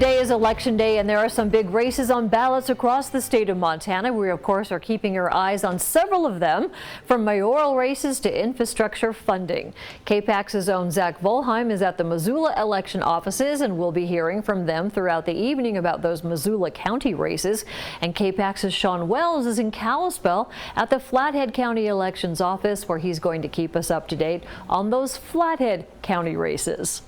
Today is Election Day, and there are some big races on ballots across the state of Montana. We, of course, are keeping our eyes on several of them, from mayoral races to infrastructure funding. KPAX's own Zach Volheim is at the Missoula election offices, and we'll be hearing from them throughout the evening about those Missoula County races. And KPAX's Sean Wells is in Kalispell at the Flathead County Elections Office, where he's going to keep us up to date on those Flathead County races.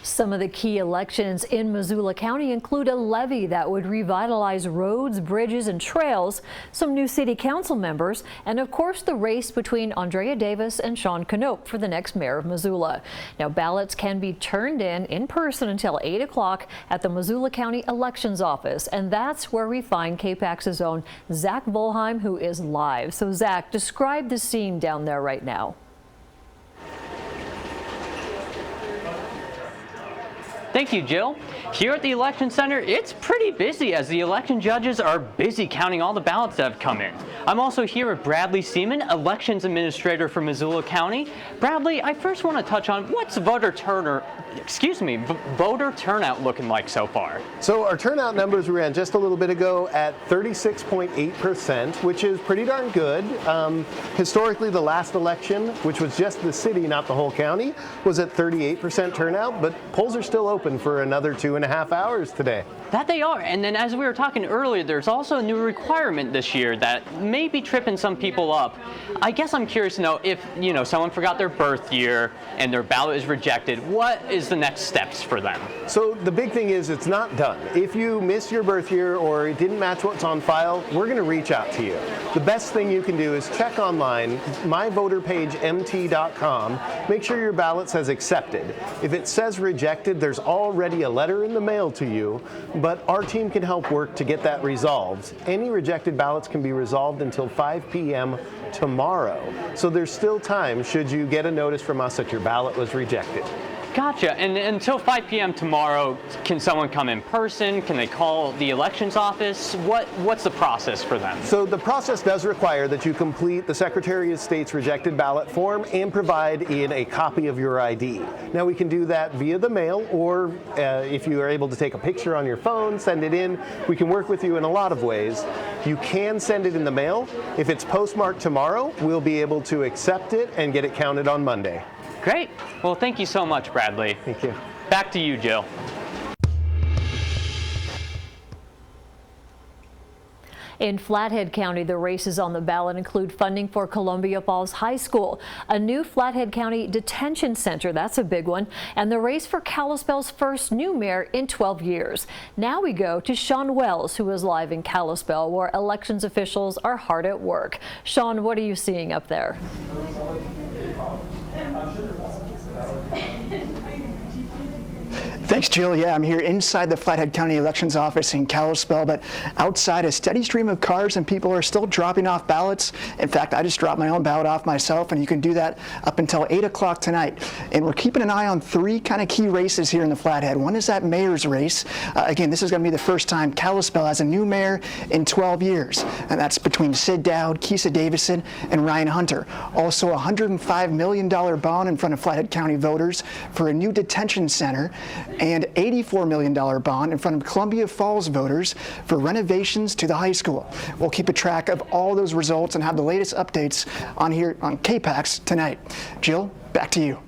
Some of the key elections in Missoula County include a levy that would revitalize roads, bridges, and trails, some new city council members, and of course the race between Andrea Davis and Sean Knope for the next mayor of Missoula. Now, ballots can be turned in person until 8 o'clock at the Missoula County Elections Office, and that's where we find KPAX's own Zach Volheim, who is live. So Zach, describe the scene down there right now. Thank you, Jill. Here at the Election Center, it's pretty busy as the election judges are busy counting all the ballots that have come in. I'm also here with Bradley Seaman, Elections Administrator for Missoula County. Bradley, I first want to touch on what's voter turnout looking like so far? So our turnout numbers we ran just a little bit ago at 36.8%, which is pretty darn good. Historically, the last election, which was just the city, not the whole county, was at 38% turnout, but polls are still open for another 2.5 hours today. That they are. And then as we were talking earlier, there's also a new requirement this year that may be tripping some people up. I guess I'm curious to know if, someone forgot their birth year and their ballot is rejected, what is the next steps for them? So the big thing is it's not done. If you missed your birth year or it didn't match what's on file, we're going to reach out to you. The best thing you can do is check online, myvoterpagemt.com. Make sure your ballot says accepted. If it says rejected, there's already a letter in the mail to you, but our team can help work to get that resolved. Any rejected ballots can be resolved until 5 p.m. tomorrow. So there's still time should you get a notice from us that your ballot was rejected. Gotcha. And until 5 p.m. tomorrow, can someone come in person? Can they call the elections office? What's the process for them? So the process does require that you complete the Secretary of State's rejected ballot form and provide in a copy of your ID. Now, we can do that via the mail, or if you are able to take a picture on your phone, send it in. We can work with you in a lot of ways. You can send it in the mail. If it's postmarked tomorrow, we'll be able to accept it and get it counted on Monday. Great. Well, thank you so much, Bradley. Thank you. Back to you, Jill. In Flathead County, the races on the ballot include funding for Columbia Falls High School, a new Flathead County detention center, that's a big one, and the race for Kalispell's first new mayor in 12 years. Now we go to Sean Wells, who is live in Kalispell, where elections officials are hard at work. Sean, what are you seeing up there? Thanks, Jill. Yeah, I'm here inside the Flathead County Elections Office in Kalispell, but outside a steady stream of cars and people are still dropping off ballots. In fact, I just dropped my own ballot off myself, and you can do that up until 8 o'clock tonight. And we're keeping an eye on three kind of key races here in the Flathead. One is that mayor's race. Again, this is going to be the first time Kalispell has a new mayor in 12 years, and that's between Sid Dowd, Keisa Davison, and Ryan Hunter. Also, a $105 million bond in front of Flathead County voters for a new detention center, and $84 million bond in front of Columbia Falls voters for renovations to the high school. We'll keep a track of all those results and have the latest updates on here on KPAX tonight. Jill, back to you.